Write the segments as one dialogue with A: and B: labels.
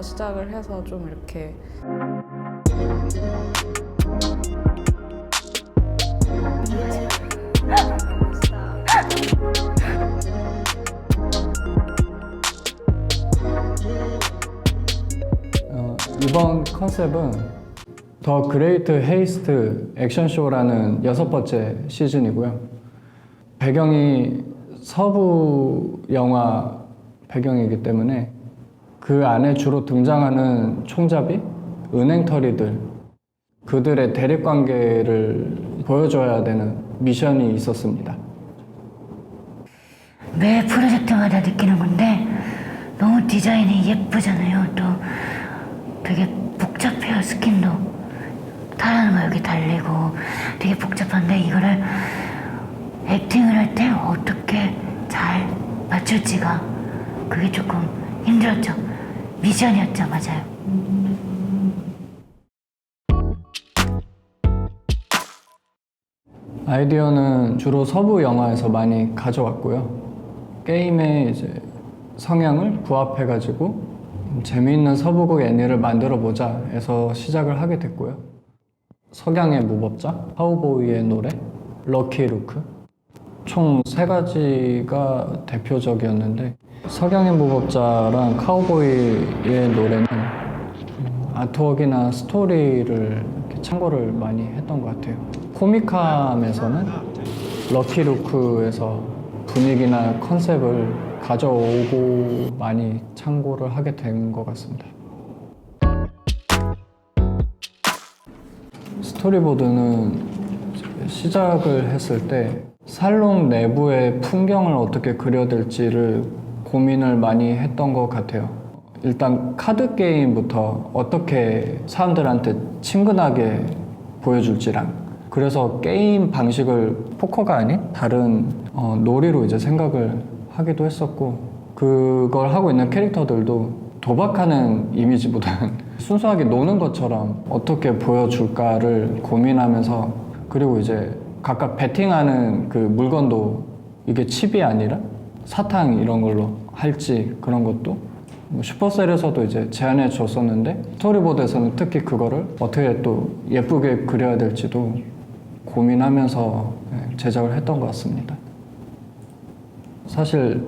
A: 시작을 해서 좀 이렇게
B: 이번 컨셉은 더 그레이트 헤이스트 액션쇼라는 6번째 시즌이고요. 배경이 서부 영화 배경이기 때문에 그 안에 주로 등장하는 총잡이, 은행털이들, 그들의 대립관계를 보여줘야 되는 미션이 있었습니다.
C: 매 프로젝트마다 느끼는 건데 너무 디자인이 예쁘잖아요. 또 되게 복잡해요. 스킨도 타라는 거 여기 달리고 되게 복잡한데 이거를 액팅을 할 때 어떻게 잘 맞출지가 그게 조금 힘들었죠. 미션이었죠. 맞아요.
B: 아이디어는 주로 서부 영화에서 많이 가져왔고요. 게임의 이제 성향을 부합해가지고 재미있는 서부극 애니를 만들어보자 해서 시작을 하게 됐고요. 석양의 무법자, 카우보이의 노래, 럭키 루크 총 3가지가 대표적이었는데 석양의 무법자랑 카우보이의 노래는 아트웍이나 스토리를 이렇게 참고를 많이 했던 것 같아요. 코미캄에서는 럭키 루크에서 분위기나 컨셉을 가져오고 많이 참고를 하게 된 것 같습니다. 스토리보드는 시작을 했을 때 살롱 내부의 풍경을 어떻게 그려야 될지를 고민을 많이 했던 것 같아요. 일단 카드 게임부터 어떻게 사람들한테 친근하게 보여줄지랑, 그래서 게임 방식을 포커가 아닌 다른 놀이로 이제 생각을 하기도 했었고, 그걸 하고 있는 캐릭터들도 도박하는 이미지보다는 순수하게 노는 것처럼 어떻게 보여줄까를 고민하면서, 그리고 이제 각각 베팅하는 그 물건도 이게 칩이 아니라 사탕 이런 걸로 할지 그런 것도 슈퍼셀에서도 이제 제안해 줬었는데, 스토리보드에서는 특히 그거를 어떻게 또 예쁘게 그려야 될지도 고민하면서 제작을 했던 것 같습니다. 사실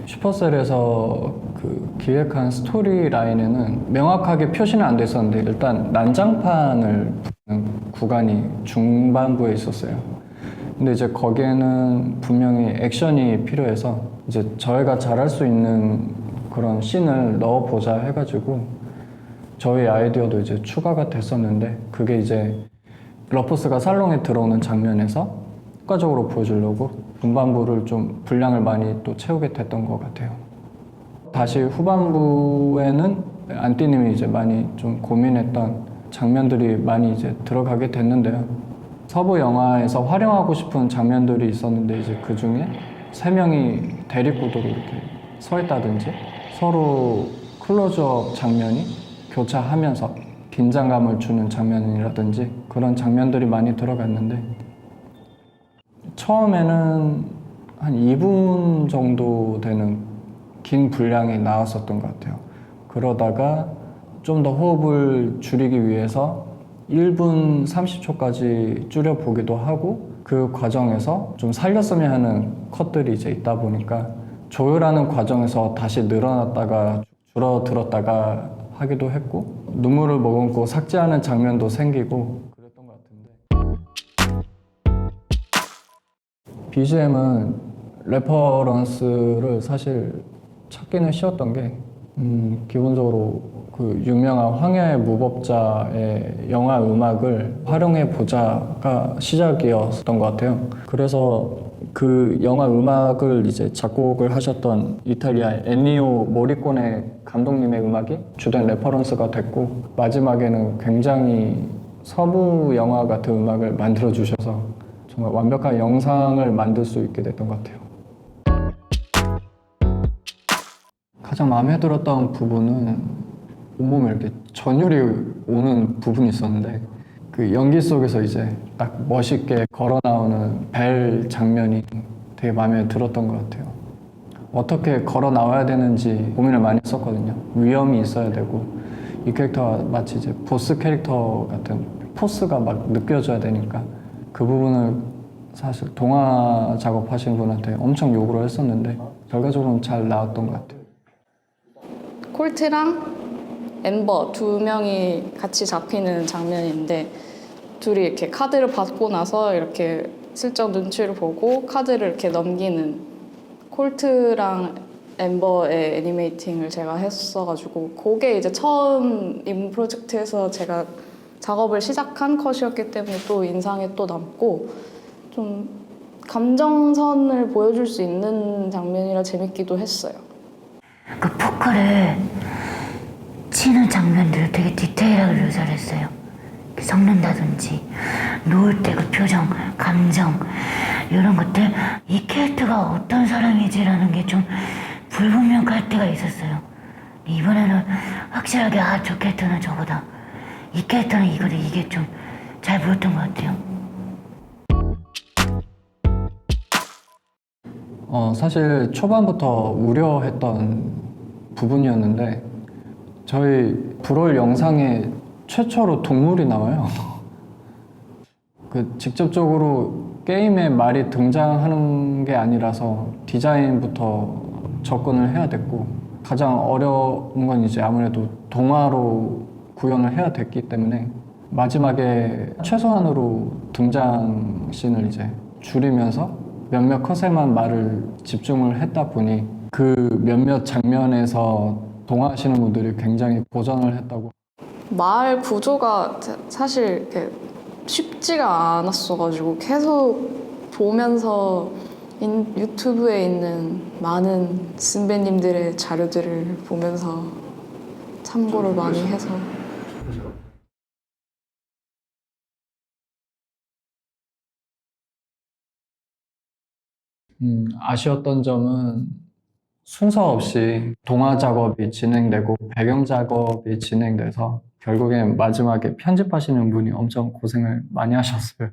B: 슈퍼셀에서 그 기획한 스토리 라인에는 명확하게 표시는 안 돼 있었는데, 일단 난장판을 부는 구간이 중반부에 있었어요. 근데 이제 거기에는 분명히 액션이 필요해서 이제 저희가 잘할 수 있는 그런 씬을 넣어보자 해가지고 저희 아이디어도 이제 추가가 됐었는데, 그게 이제 러퍼스가 살롱에 들어오는 장면에서 효과적으로 보여주려고 중반부를 좀 분량을 많이 또 채우게 됐던 것 같아요. 다시 후반부에는 안띠님이 이제 많이 좀 고민했던 장면들이 많이 이제 들어가게 됐는데요. 서부 영화에서 활용하고 싶은 장면들이 있었는데, 이제 그 중에 3명이 대립구도로 이렇게 서 있다든지 서로 클로즈업 장면이 교차하면서 긴장감을 주는 장면이라든지 그런 장면들이 많이 들어갔는데, 처음에는 한 2분 정도 되는 긴 분량이 나왔었던 것 같아요. 그러다가 좀 더 호흡을 줄이기 위해서 1분 30초까지 줄여보기도 하고, 그 과정에서 좀 살렸으면 하는 컷들이 이제 있다 보니까 조율하는 과정에서 다시 늘어났다가 줄어들었다가 하기도 했고, 눈물을 머금고 삭제하는 장면도 생기고 그랬던 것 같은데, BGM은 레퍼런스를 사실 찾기는 쉬웠던 게 기본적으로 그 유명한 황야의 무법자의 영화 음악을 활용해 보자가 시작이었던 것 같아요. 그래서 그 영화 음악을 이제 작곡을 하셨던 이탈리아 엔니오 모리코네 감독님의 음악이 주된 레퍼런스가 됐고, 마지막에는 굉장히 서부 영화 같은 음악을 만들어 주셔서 정말 완벽한 영상을 만들 수 있게 됐던 것 같아요. 가장 마음에 들었던 부분은 온몸에 이렇게 전율이 오는 부분이 있었는데, 그 연기 속에서 이제 딱 멋있게 걸어 나오는 벨 장면이 되게 마음에 들었던 것 같아요. 어떻게 걸어 나와야 되는지 고민을 많이 했었거든요. 위험이 있어야 되고 이 캐릭터가 마치 이제 보스 캐릭터 같은 포스가 막 느껴져야 되니까 그 부분을 사실 동화 작업하신 분한테 엄청 요구를 했었는데 결과적으로는 잘 나왔던 것 같아요.
A: 콜트랑 엠버 두 명이 같이 잡히는 장면인데 둘이 이렇게 카드를 받고 나서 이렇게 슬쩍 눈치를 보고 카드를 이렇게 넘기는 콜트랑 엠버의 애니메이팅을 제가 했어가지고 그게 이제 처음 이 프로젝트에서 제가 작업을 시작한 컷이었기 때문에 또 인상에 또 남고 좀 감정선을 보여줄 수 있는 장면이라 재밌기도 했어요.
C: 그 포커를 치는 장면들을 되게 디테일하게 묘사를 했어요. 섞는다든지 놓을 때 그 표정, 감정 이런 것들 이 캐릭터가 어떤 사람이지라는 게 좀 불분명할 때가 있었어요. 이번에는 확실하게 저 캐릭터는 저거다. 이 캐릭터는 이거다. 이게 좀 잘 보였던 것 같아요.
B: 사실 초반부터 우려했던 부분이었는데 저희 브롤 영상에 최초로 동물이 나와요. 그 직접적으로 게임에 말이 등장하는 게 아니라서 디자인부터 접근을 해야 됐고 가장 어려운 건 이제 아무래도 동화로 구현을 해야 됐기 때문에 마지막에 최소한으로 등장씬을 이제 줄이면서 몇몇 컷에만 말을 집중을 했다 보니 그 몇몇 장면에서 동화하시는 분들이 굉장히 고전을 했다고.
A: 말 구조가 사실 이렇게 쉽지가 않았어가지고 계속 보면서 유튜브에 있는 많은 선배님들의 자료들을 보면서 참고를 많이 해서
B: 아쉬웠던 점은 순서 없이 동화 작업이 진행되고 배경 작업이 진행돼서 결국엔 마지막에 편집하시는 분이 엄청 고생을 많이 하셨어요.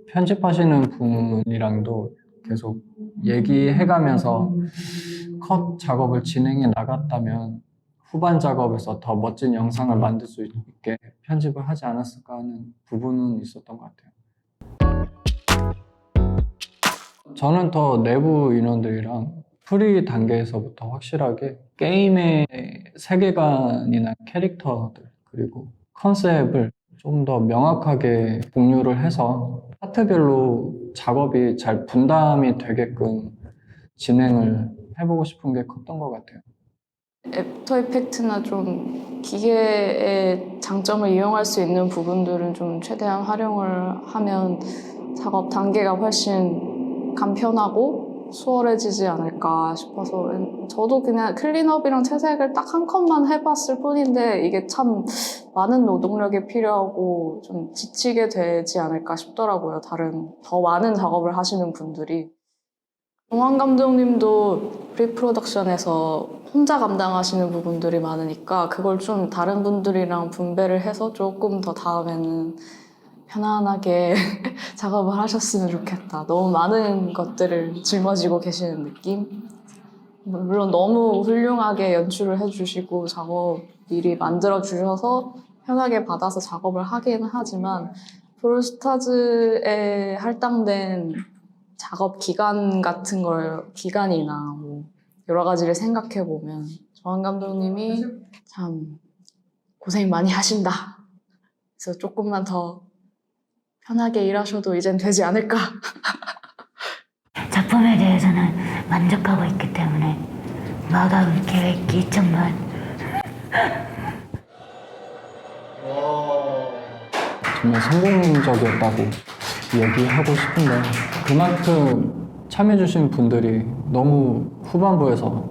B: 편집하시는 분이랑도 계속 얘기해가면서 컷 작업을 진행해 나갔다면 후반 작업에서 더 멋진 영상을 만들 수 있게 편집을 하지 않았을까 하는 부분은 있었던 것 같아요. 저는 더 내부 인원들이랑 프리 단계에서부터 확실하게 게임의 세계관이나 캐릭터들 그리고 컨셉을 좀 더 명확하게 공유를 해서 파트별로 작업이 잘 분담이 되게끔 진행을 해보고 싶은 게 컸던 것 같아요.
A: 애프터 이펙트나 좀 기계의 장점을 이용할 수 있는 부분들은 좀 최대한 활용을 하면 작업 단계가 훨씬 간편하고 수월해지지 않을까 싶어서 저도 그냥 클린업이랑 채색을 딱 한 컷만 해봤을 뿐인데 이게 참 많은 노동력이 필요하고 좀 지치게 되지 않을까 싶더라고요. 더 많은 작업을 하시는 분들이. 동환 감독님도 프리프로덕션에서 혼자 감당하시는 부분들이 많으니까 그걸 좀 다른 분들이랑 분배를 해서 조금 더 다음에는 편안하게 작업을 하셨으면 좋겠다. 너무 많은 것들을 짊어지고 계시는 느낌? 물론 너무 훌륭하게 연출을 해주시고 작업 미리 만들어주셔서 편하게 받아서 작업을 하긴 하지만 브롤스타즈에 할당된 작업 기간 같은 기간이나 뭐 여러 가지를 생각해보면 조한 감독님이 참 고생 많이 하신다. 그래서 조금만 더 편하게 일하셔도 이젠 되지 않을까.
C: 작품에 대해서는 만족하고 있기 때문에 마감 계획 2천만.
B: 정말 성공적이었다고 얘기하고 싶은데 그만큼 참여해주신 분들이 너무 후반부에서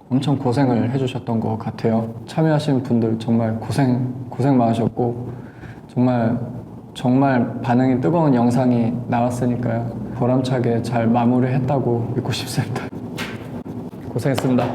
B: 엄청 고생을 해주셨던 것 같아요. 참여하신 분들 정말 고생 많으셨고 정말 반응이 뜨거운 영상이 나왔으니까요. 보람차게 잘 마무리했다고 믿고 싶습니다. 고생했습니다.